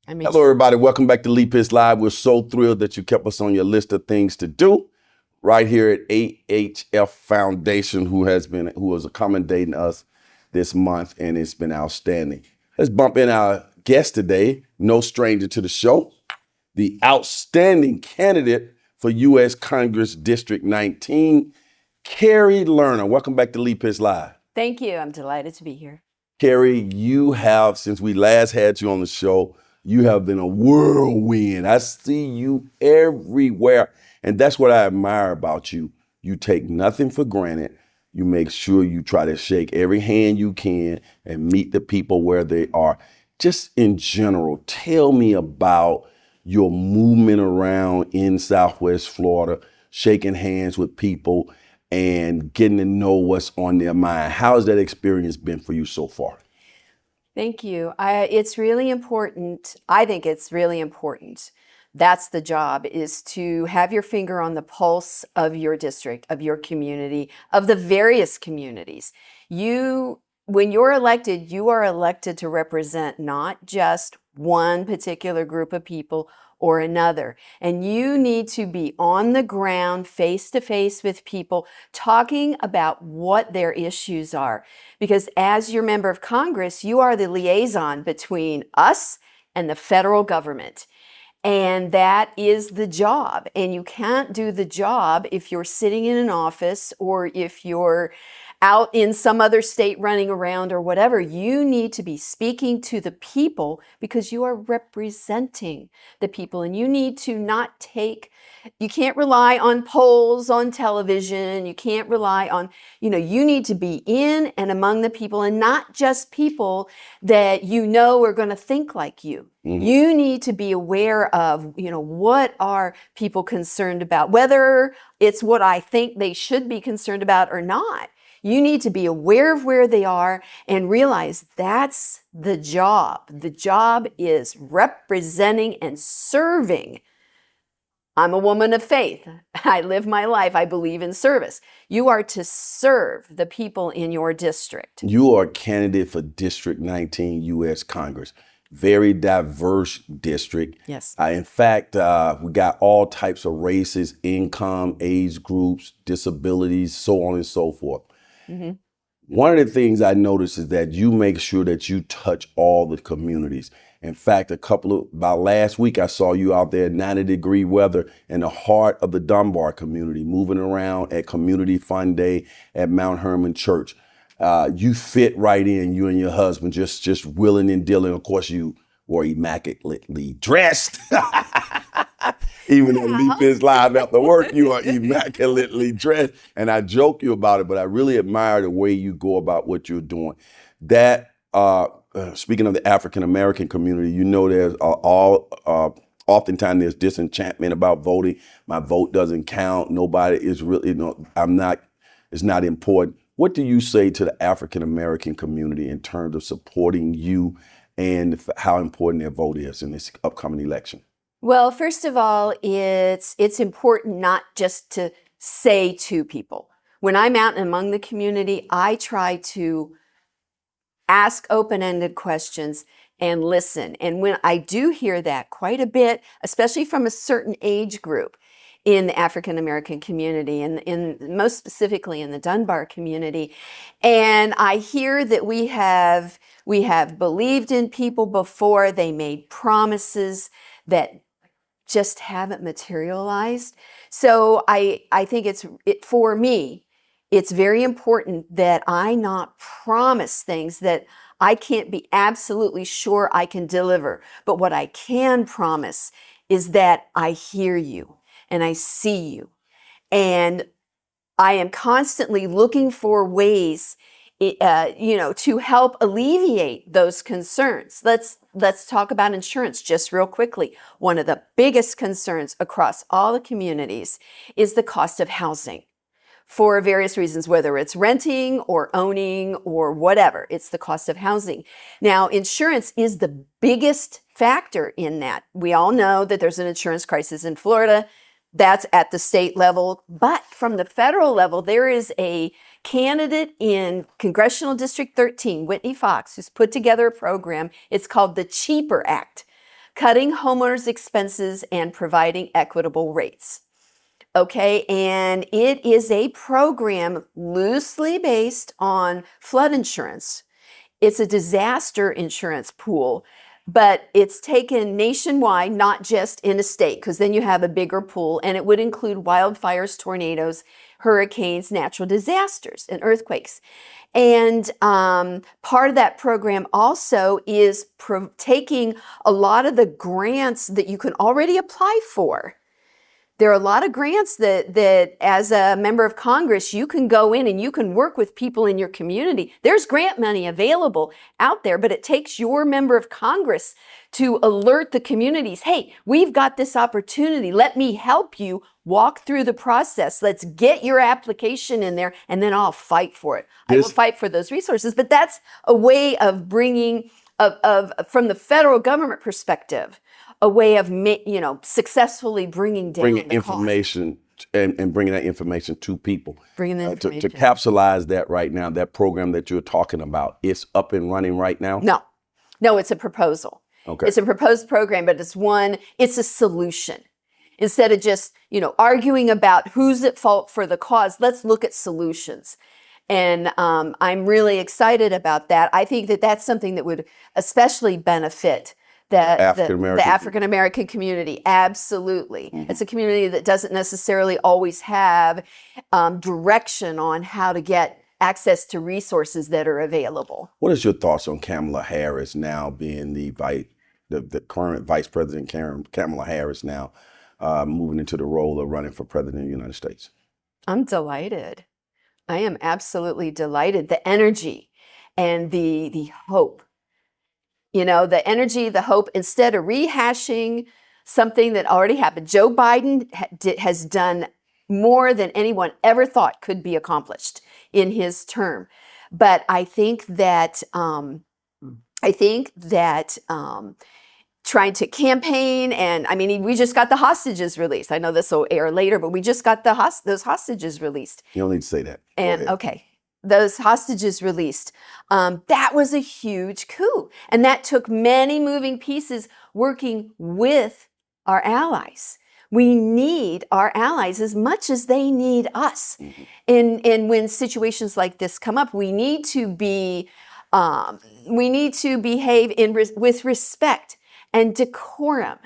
I mean, Hello, everybody. Welcome back to Leap Is Live. We're so thrilled that you kept us on your list of things to do right here at AHF Foundation, who is accommodating us this month, and it's been outstanding. Let's bump in our guest today, no stranger to the show, the outstanding candidate for U.S. Congress District 19, Kari Lerner. Welcome back to Leap Is Live. thank you. I'm delighted to be here. Kari, you have, since we last had you on the show, you have been a whirlwind. I see you everywhere. And that's what I admire about you. You take nothing for granted. You make sure you try to shake every hand you can and meet the people where they are. Just in general, tell me about your movement around in Southwest Florida, shaking hands with people and getting to know what's on their mind. How's that experience been for you so far? Thank you. It's really important. I think it's really important. That's the job, is to have your finger on the pulse of your district, of your community, of the various communities. When you're elected, you are elected to represent not just one particular group of people or another. And you need to be on the ground, face to face with people, talking about what their issues are. Because as your member of Congress, you are the liaison between us and the federal government. And that is the job. And you can't do the job if you're sitting in an office or if you're out in some other state running around or whatever. You need to be speaking to the people because you are representing the people, and you need to you can't rely on polls on television. You can't rely on, you need to be in and among the people, and not just people that are going to think like you. Mm-hmm. You need to be aware of, what are people concerned about, whether it's what I think they should be concerned about or not. You need to be aware of where they are and realize that's the job. The job is representing and serving. I'm a woman of faith. I live my life. I believe in service. You are to serve the people in your district. You are a candidate for District 19 U.S. Congress. Very diverse district. Yes. In fact, we got all types of races, income, age groups, disabilities, so on and so forth. Mm-hmm. One of the things I noticed is that you make sure that you touch all the communities. In fact, about last week, I saw you out there in 90-degree weather in the heart of the Dunbar community, moving around at Community Fun Day at Mount Hermon Church. You fit right in, you and your husband, just willing and dealing. Of course, you were immaculately dressed. Even though Leap Is Live after work, you are immaculately dressed. And I joke you about it, but I really admire the way you go about what you're doing. That, speaking of the African-American community, there's oftentimes there's disenchantment about voting. My vote doesn't count. Nobody is really, it's not important. What do you say to the African-American community in terms of supporting you and how important their vote is in this upcoming election? Well, first of all, it's important not just to say to people. When I'm out and among the community, I try to ask open-ended questions and listen. And when I do hear that quite a bit, especially from a certain age group in the African-American community, and most specifically in the Dunbar community, and I hear that we have believed in people before, they made promises that just haven't materialized. So I think for me, it's very important that I not promise things that I can't be absolutely sure I can deliver. But what I can promise is that I hear you and I see you. And I am constantly looking for ways to help alleviate those concerns. Let's talk about insurance just real quickly. One of the biggest concerns across all the communities is the cost of housing for various reasons, whether it's renting or owning or whatever. It's the cost of housing. Now, insurance is the biggest factor in that. We all know that there's an insurance crisis in Florida. That's at the state level. But from the federal level, there is a candidate in Congressional District 13, Whitney Fox, who's put together a program. It's called the Cheaper Act. cutting homeowners' expenses and providing equitable rates. Okay, and it is a program loosely based on flood insurance. It's a disaster insurance pool, but it's taken nationwide, not just in a state, because then you have a bigger pool, and it would include wildfires, tornadoes, hurricanes, natural disasters, and earthquakes. And part of that program also is taking a lot of the grants that you can already apply for. There are a lot of grants that as a member of Congress, you can go in and you can work with people in your community. There's grant money available out there, but it takes your member of Congress to alert the communities, hey, we've got this opportunity. Let me help you walk through the process. Let's get your application in there, and then I'll fight for it. I will fight for those resources. But that's a way of bringing, from the federal government perspective, a way of, successfully bringing down the information and bringing that information to people. Bringing the information. To capsulize that right now, that program that you're talking about, it's up and running right now? No, it's a proposal. Okay. It's a proposed program, but it's a solution. Instead of just, arguing about who's at fault for the cause, let's look at solutions. And I'm really excited about that. I think that that's something that would especially benefit the African-American community. Absolutely. Mm-hmm. It's a community that doesn't necessarily always have direction on how to get access to resources that are available. What is your thoughts on Kamala Harris now being the current Vice President Kamala Harris now moving into the role of running for President of the United States? I'm delighted. I am absolutely delighted. The energy and the hope. The energy, the hope, instead of rehashing something that already happened. Joe Biden has done more than anyone ever thought could be accomplished in his term. But I think that trying to campaign, and we just got the hostages released. I know this will air later, but we just got those hostages released. You don't need to say that. And okay. Those hostages released. That was a huge coup. And that took many moving pieces working with our allies. We need our allies as much as they need us. Mm-hmm. And when situations like this come up, we need to behave with respect and decorum,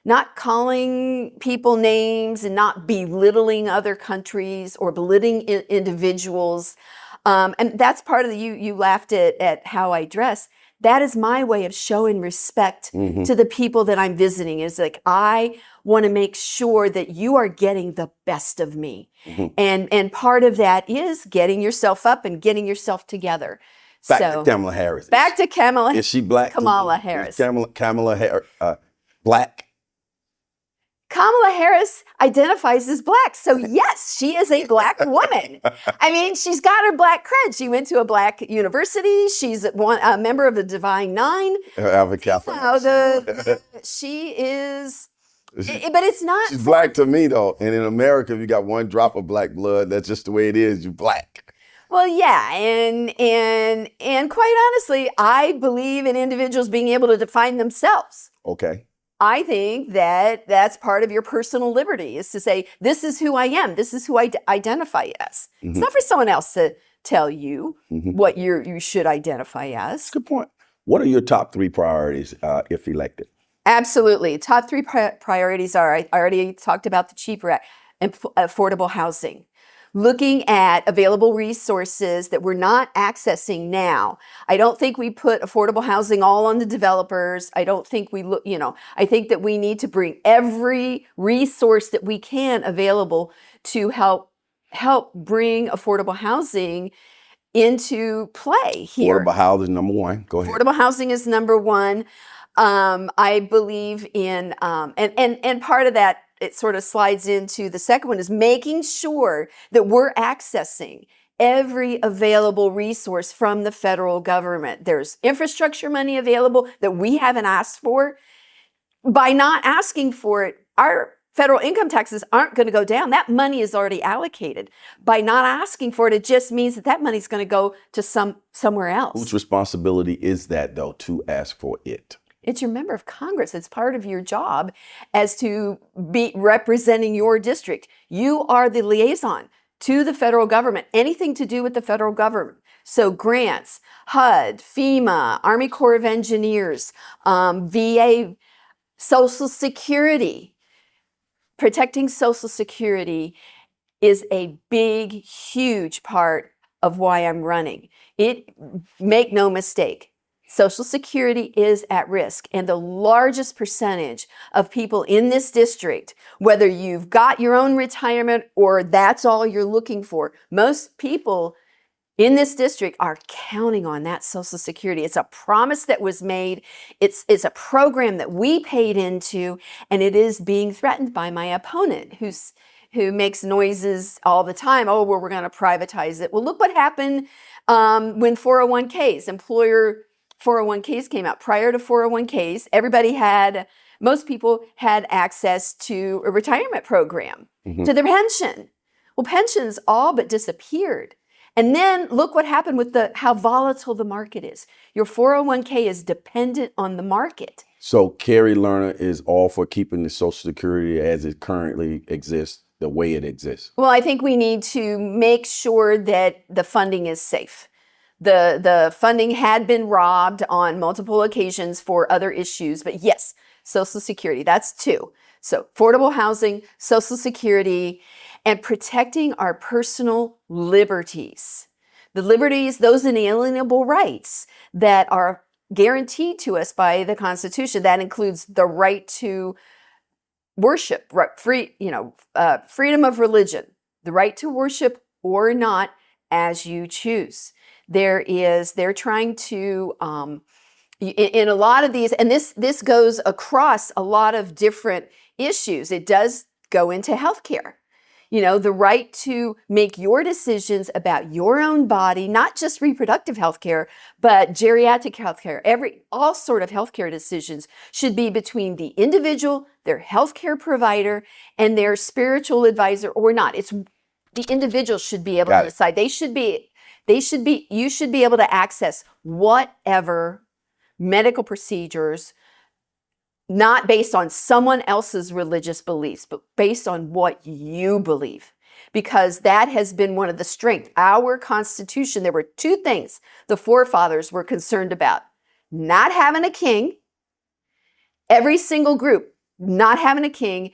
not calling people names and not belittling other countries or belittling individuals. And that's part of you laughed at how I dress. That is my way of showing respect to the people that I'm visiting. Is like, I want to make sure that you are getting the best of me. Mm-hmm. And part of that is getting yourself up and getting yourself together. Back to Kamala Harris. Back to Kamala. Is she black? Kamala Harris. Kamala Harris black? Kamala Harris identifies as black. So yes, she is a black woman. She's got her black cred. She went to a black university. She's a member of the Divine Nine. She is, but it's not. She's black to me though. And in America, if you got one drop of black blood, that's just the way it is. You're black. Well, yeah, and quite honestly, I believe in individuals being able to define themselves. Okay. I think that that's part of your personal liberty, is to say, this is who I am. This is who I identify as. Mm-hmm. It's not for someone else to tell you what you should identify as. That's a good point. What are your top 3 priorities if elected? Absolutely. Top 3 priorities are, I already talked about the cheaper affordable housing. Looking at available resources that we're not accessing now. I don't think we put affordable housing all on the developers. I don't think we look, I think that we need to bring every resource that we can available to help bring affordable housing into play here. Affordable housing, number 1. Go ahead. Affordable housing is number 1. I believe in, and part of that, it sort of slides into the second one, is making sure that we're accessing every available resource from the federal government. There's infrastructure money available that we haven't asked for. By not asking for it, our federal income taxes aren't going to go down. That money is already allocated. By not asking for it, it just means that money is going to go to somewhere else. Whose responsibility is that, though, to ask for it? It's your member of Congress. It's part of your job as to be representing your district. You are the liaison to the federal government, anything to do with the federal government. So grants, HUD, FEMA, Army Corps of Engineers, VA, Social Security. Protecting Social Security is a big, huge part of why I'm running. Make no mistake, Social Security is at risk, and the largest percentage of people in this district, whether you've got your own retirement or that's all you're looking for, most people in this district are counting on that Social Security. It's a promise that was made. It's a program that we paid into, and it is being threatened by my opponent who makes noises all the time. Oh, well, we're going to privatize it. Well, look what happened when 401ks, employer 401ks came out. Prior to 401ks, most people had access to a retirement program, to their pension. Well, pensions all but disappeared. And then look what happened with how volatile the market is. Your 401k is dependent on the market. So Kari Lerner is all for keeping the Social Security as it currently exists, the way it exists. Well, I think we need to make sure that the funding is safe. The funding had been robbed on multiple occasions for other issues, but yes, Social Security, that's two. So affordable housing, Social Security, and protecting our personal liberties. The liberties, those inalienable rights that are guaranteed to us by the Constitution. That includes the right to worship, freedom of religion, the right to worship or not as you choose. They're trying to, in a lot of these, and this goes across a lot of different issues. It does go into healthcare. The right to make your decisions about your own body, not just reproductive healthcare, but geriatric healthcare. All sort of healthcare decisions should be between the individual, their healthcare provider, and their spiritual advisor or not. It's the individual should be able to decide. You should be able to access whatever medical procedures, not based on someone else's religious beliefs, but based on what you believe. Because that has been one of the strengths. Our Constitution, there were two things the forefathers were concerned about. Not having a king, every single group not having a king,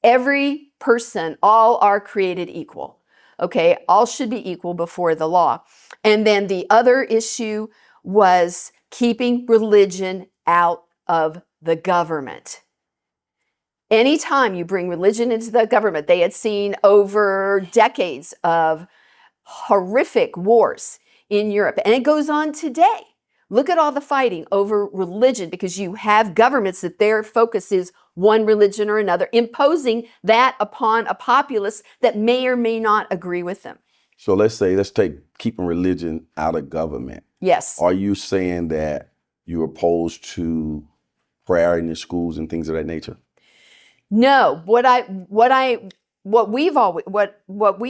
every person, all are created equal. Okay, all should be equal before the law. And then the other issue was keeping religion out of the government. Anytime you bring religion into the government, they had seen over decades of horrific wars in Europe, and it goes on today. Look at all the fighting over religion because you have governments that their focus is one religion or another, imposing that upon a populace that may or may not agree with them. So let's take keeping religion out of government. Yes. Are you saying that you're opposed to prayer in the schools and things of that nature? No. What we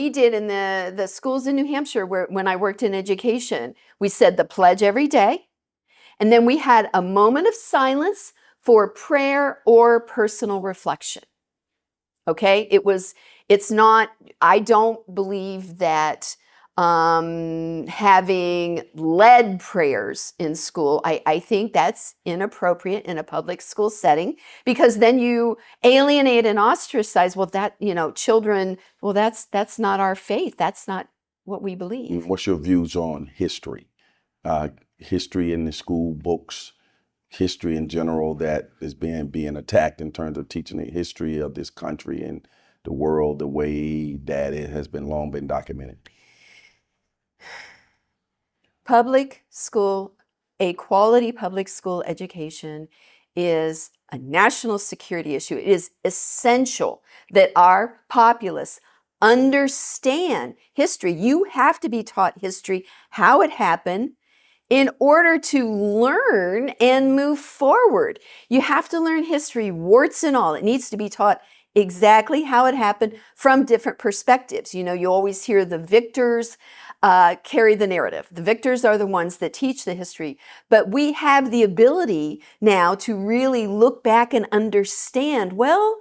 did in the schools in New Hampshire, when I worked in education, we said the pledge every day, and then we had a moment of silence for prayer or personal reflection. Okay, I don't believe that having led prayers in school, I think that's inappropriate in a public school setting because then you alienate and ostracize. Well, children, well, that's not our faith. That's not what we believe. What's your views on history? History in the school books, history in general that is being attacked in terms of teaching the history of this country and the world the way that it has long been documented? A quality public school education is a national security issue. It is essential that our populace understand history. You have to be taught history, how it happened, in order to learn and move forward. You have to learn history, warts and all. It needs to be taught exactly how it happened from different perspectives. You always hear the victors carry the narrative. The victors are the ones that teach the history. But we have the ability now to really look back and understand, well,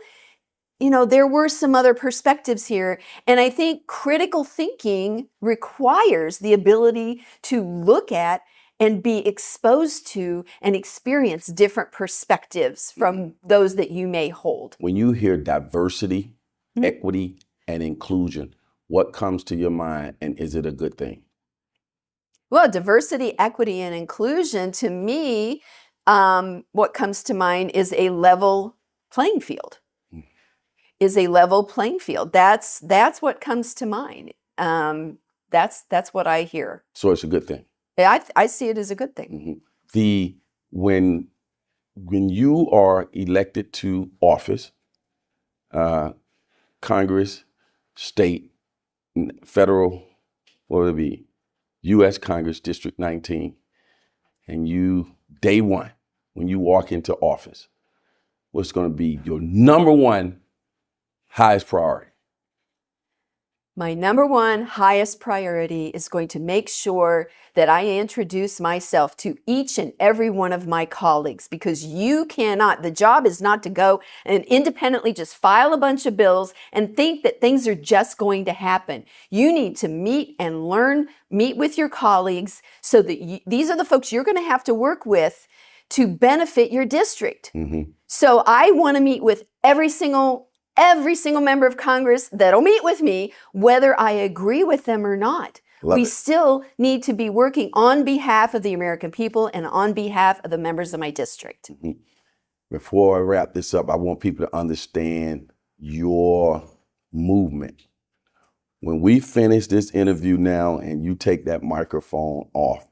there were some other perspectives here. And I think critical thinking requires the ability to look at and be exposed to and experience different perspectives from those that you may hold. When you hear diversity, equity, and inclusion, what comes to your mind, and is it a good thing? Well, diversity, equity, and inclusion, to me, what comes to mind is a level playing field. Is a level playing field. That's what comes to mind. That's what I hear. So it's a good thing. I see it as a good thing. When you are elected to office, Congress, state, federal, what would it be? U.S. Congress, District 19, and you, day one, when you walk into office, what's going to be your number one highest priority? My number one highest priority is going to make sure that I introduce myself to each and every one of my colleagues, because the job is not to go and independently just file a bunch of bills and think that things are just going to happen. You need to meet and learn, meet with your colleagues so that these are the folks you're going to have to work with to benefit your district. So I want to meet with every single member of Congress that'll meet with me, whether I agree with them or not. We still need to be working on behalf of the American people and on behalf of the members of my district. Before I wrap this up, I want people to understand your movement. When we finish this interview now and you take that microphone off,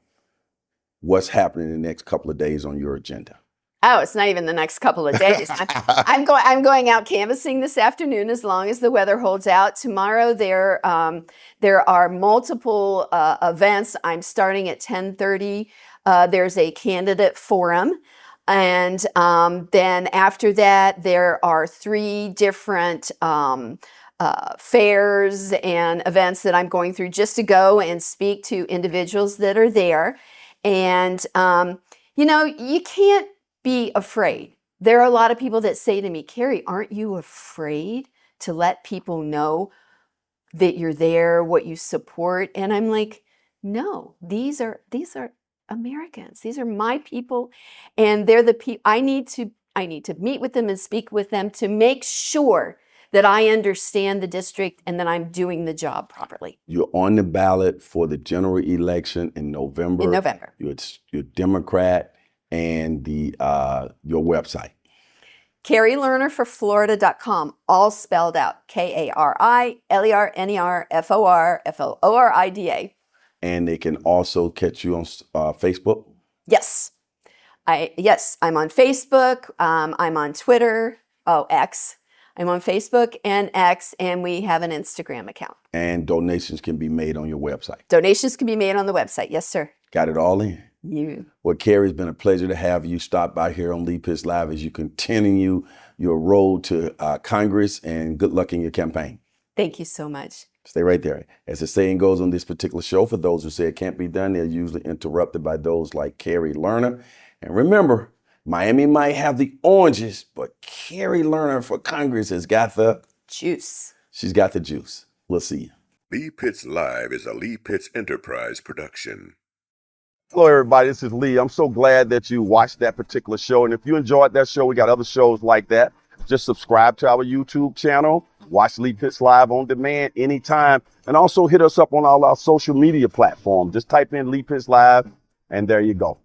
what's happening in the next couple of days on your agenda? Oh, it's not even the next couple of days. I'm going out canvassing this afternoon as long as the weather holds out. Tomorrow there are multiple events. I'm starting at 10:30. There's a candidate forum. And then after that, there are 3 different fairs and events that I'm going through just to go and speak to individuals that are there. And, you can't be afraid. There are a lot of people that say to me, Kari, aren't you afraid to let people know that you're there, what you support? And I'm like, no, these are Americans. These are my people, and they're the people I need to meet with them and speak with them to make sure that I understand the district and that I'm doing the job properly. You're on the ballot for the general election in November. You're Democrat. And your website. KariLernerforFlorida.com, all spelled out. KariLernerForFlorida. And they can also catch you on Facebook? Yes. I'm on Facebook. I'm on Twitter. X. I'm on Facebook and X, and we have an Instagram account. And donations can be made on your website. Donations can be made on the website. Yes, sir. Got it all in? You. Well, Kari, it's been a pleasure to have you stop by here on Lee Pitts Live as you continue your road to Congress, and good luck in your campaign. Thank you so much. Stay right there. As the saying goes on this particular show, for those who say it can't be done, they're usually interrupted by those like Kari Lerner. And remember, Miami might have the oranges, but Kari Lerner for Congress has got the juice. She's got the juice. We'll see you. Lee Pitts Live is a Lee Pitts Enterprise production. Hello, everybody. This is Lee. I'm so glad that you watched that particular show. And if you enjoyed that show, we got other shows like that. Just subscribe to our YouTube channel. Watch Lee Pitts Live on demand anytime. And also hit us up on all our social media platforms. Just type in Lee Pitts Live, and there you go.